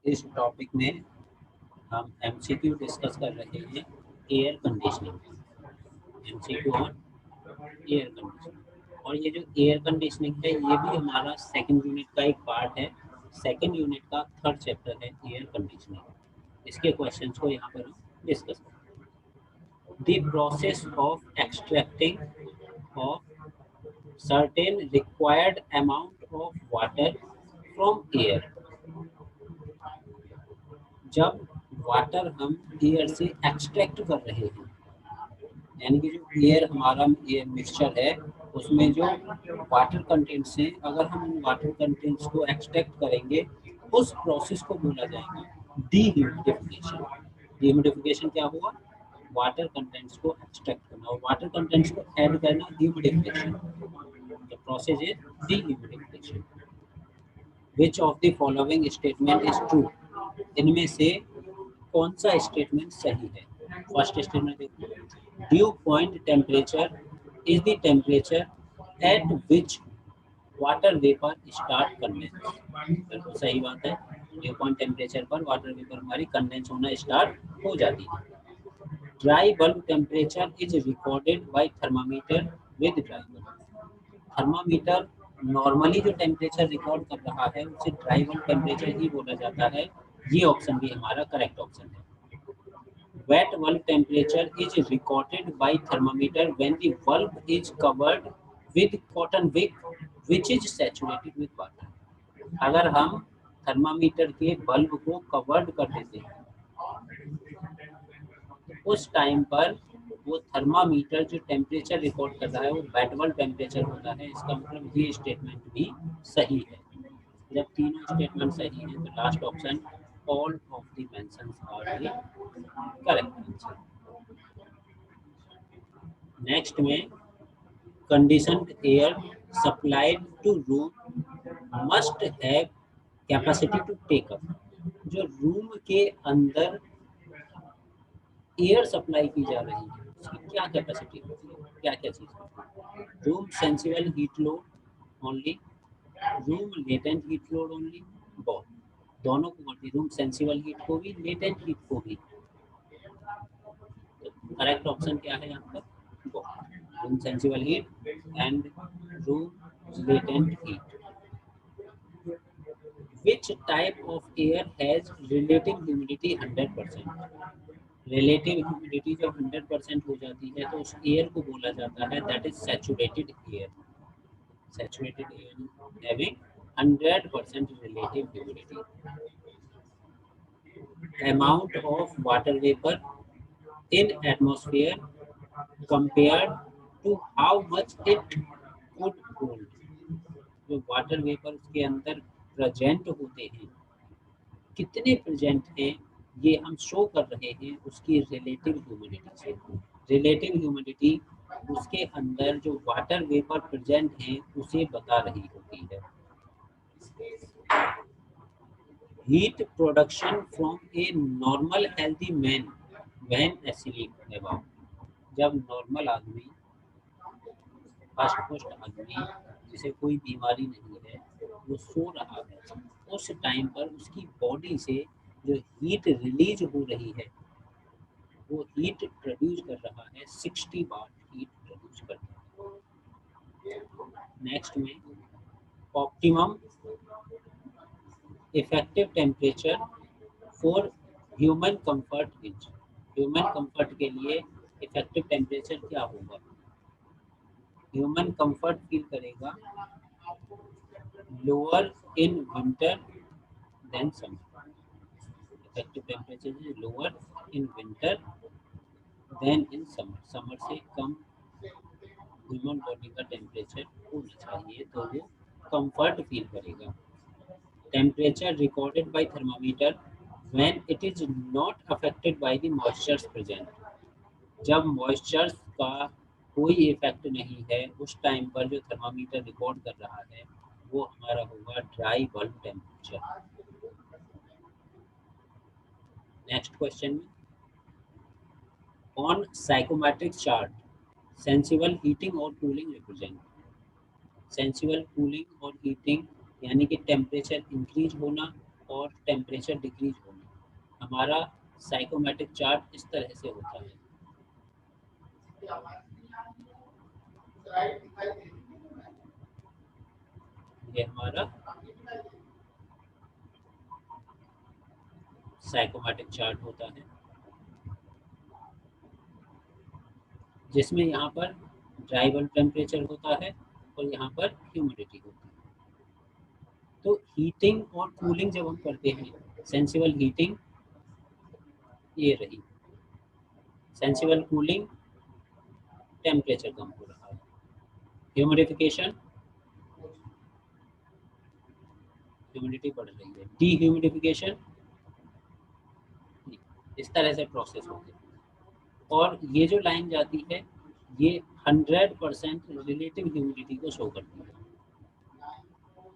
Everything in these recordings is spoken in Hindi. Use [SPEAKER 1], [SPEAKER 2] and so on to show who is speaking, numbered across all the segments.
[SPEAKER 1] इस टॉपिक में हम एमसीक्यू डिस्कस कर रहे हैं air conditioning. MCQ on air conditioning. और ये जो एयर कंडीशनिंग है ये भी हमारा सेकंड यूनिट का एक पार्ट है। सेकंड यूनिट का थर्ड चैप्टर है एयर कंडीशनिंग। इसके क्वेश्चंस को यहाँ पर हम डिस्कस करेंगे। The process of extracting of certain required amount of water from air। जब वाटर हम एयर से एक्सट्रैक्ट कर रहे हैं, यानी कि जो एयर हमारा ये मिक्सचर है उसमें जो वाटर कंटेंट्स हैं, अगर हम उन वाटर कंटेंट्स को एक्सट्रैक्ट करेंगे उस प्रोसेस को बोला जाएगा डीह्यूमिडिफिकेशन। डीह्यूमिडिफिकेशन क्या हुआ? वाटर कंटेंट्स को एक्सट्रैक्ट करना और वाटर कंटेंट्स को ऐड करना humidification. The process is dehumidification. Which of the following statement is true? इनमें से कौन सा स्टेटमेंट सही है? फर्स्ट स्टेटमेंट देखो, due point temperature is the temperature at which water vapour start condense. बिल्कुल सही बात है। ड्यू पॉइंट टेम्परेचर पर वाटर वेपर हमारी कंडेंस होना स्टार्ट हो जाती है। Dry bulb temperature is recorded by thermometer with dry bulb. Thermometer normally जो टेम्परेचर रिकॉर्ड कर रहा है उसे ड्राई बल्ब टेम्परेचर ही बोला जाता है। ये ऑप्शन भी हमारा करेक्ट ऑप्शन है। Wet bulb temperature is recorded by thermometer when the bulb is covered with cotton wick which is saturated with water। अगर हम थर्मामीटर के बल्ब को कवर्ड कर देते हैं उस टाइम पर वो थर्मामीटर जो टेम्परेचर रिकॉर्ड कर रहा है वो वेट बल्ब टेम्परेचर होता है। इसका मतलब ये स्टेटमेंट भी सही है। जब तीनों स्टेटमेंट सही है तो last option all of the mentions are the correct answer. Next में conditioned air supplied to room must have capacity to take up. जो रूम के अंदर एयर सप्लाई की जा रही है उसकी क्या कैपेसिटी होती है? क्या क्या चीज़ होती है? Room sensible heat load only, room latent heat load only, both. दोनों को करती है, रूम सेंसिबल हीट को भी लेटेंट हीट को भी। करेक्ट ऑप्शन क्या है यहाँ पर? Both. Room sensible heat and room latent heat. Which type of air has relative humidity 100%? Relative humidity जब 100% हो जाती है तो उस एयर को बोला जाता है that is saturated air. Saturated air having 100% relative humidity. Amount of water vapour in atmosphere compared to how much it could hold. जो वाटर वेपर के अंदर प्रेजेंट होते हैं कितने प्रेजेंट हैं ये हम शो कर रहे हैं उसकी रिलेटिव ह्यूमिडिटी से। रिलेटिव ह्यूमिडिटी उसके अंदर जो वाटर वेपर प्रेजेंट है उसे बता रही होती है। Heat production from a normal healthy man when asleep about. जब नॉर्मल आदमी, फर्स्ट पुष्ट आदमी जिसे कोई बीमारी नहीं है वो सो रहा है उस टाइम पर उसकी बॉडी से जो हीट रिलीज हो रही है वो हीट प्रोड्यूस कर रहा है 60 वाट हीट प्रोड्यूस करता है। नेक्स्ट में optimum effective temperature for human comfort is. Human comfort के लिए इफेक्टिव टेम्परेचर क्या होगा? ह्यूमन कंफर्ट फील करेगा lower in winter than summer. Effective temperature is lower in winter than in summer. Summer से कम ह्यूमन बॉडी का टेम्परेचर होना चाहिए तो वो कंफर्ट फील करेगा। Temperature recorded by thermometer when it is not affected by the moistures present. जब मॉइस्चर्स का कोई इफेक्ट नहीं है उस टाइम पर जो थर्मामीटर रिकॉर्ड कर रहा है वो हमारा होगा dry bulb temperature. Next question में on psychometric chart sensible heating और कूलिंग रिप्रेजेंट। सेंसिबल कूलिंग और हीटिंग यानी कि टेम्परेचर इंक्रीज होना और टेम्परेचर डिक्रीज होना। हमारा साइकोमेट्रिक चार्ट इस तरह से होता है। ये हमारा साइकोमेट्रिक चार्ट होता है, जिसमें यहाँ पर ड्राई बल्ब टेम्परेचर होता है और यहाँ पर ह्यूमिडिटी होती है। तो हीटिंग और कूलिंग जब हम करते हैं, सेंसिबल हीटिंग ये रही, सेंसिबल कूलिंग टेम्परेचर कम हो रहा है, ह्यूमिडिफिकेशन ह्यूमिडिटी बढ़ रही है, डीह्यूमिडिफिकेशन, इस तरह से प्रोसेस होते हैं। और ये जो लाइन जाती है ये 100% रिलेटिव ह्यूमिडिटी को शो करती है।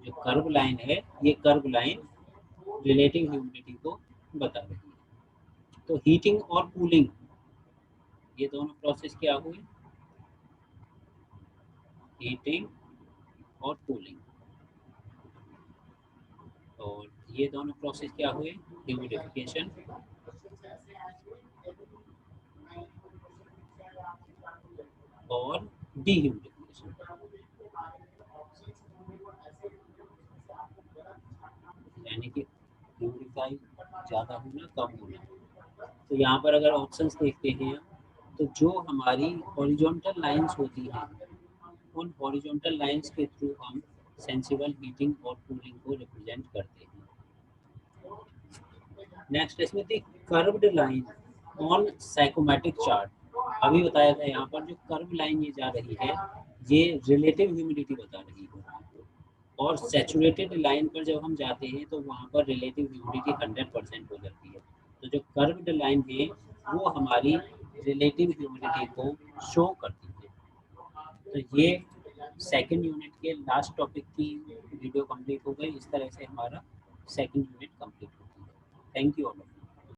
[SPEAKER 1] जो कर्व लाइन है ये कर्व लाइन रिलेटिव ह्यूमिडिटी को बता रही है। तो हीटिंग और कूलिंग ये दोनों प्रोसेस क्या हुई, हीटिंग और कूलिंग, और ये दोनों प्रोसेस क्या हुए, ह्यूमिडिफिकेशन और डीह्यूमिडिफिकेशन। यानी कि ह्यूमिडिफाई ज़्यादा होना कम होना। तो यहाँ पर अगर ऑप्शंस देखते हैं तो जो हमारी हॉरिजॉन्टल लाइंस होती हैं उन हॉरिजॉन्टल लाइंस के थ्रू हम सेंसिबल हीटिंग और कूलिंग को रिप्रेजेंट करते हैं। नेक्स्ट इसमें थी curved line on psychometric chart. अभी बताया था यहाँ पर जो कर्व लाइन ये जा रही है ये रिलेटिव ह्यूमिडिटी बता रही है, और सैचुरेटेड लाइन पर जब हम जाते हैं तो वहाँ पर रिलेटिव ह्यूमिडिटी 100% हो जाती है। तो जो कर्व्ड लाइन है वो हमारी रिलेटिव ह्यूमिडिटी को शो करती है। तो ये सेकंड यूनिट के लास्ट टॉपिक की वीडियो कंप्लीट हो गई। इस तरह से हमारा सेकंड यूनिट कंप्लीट होती है। Thank you all.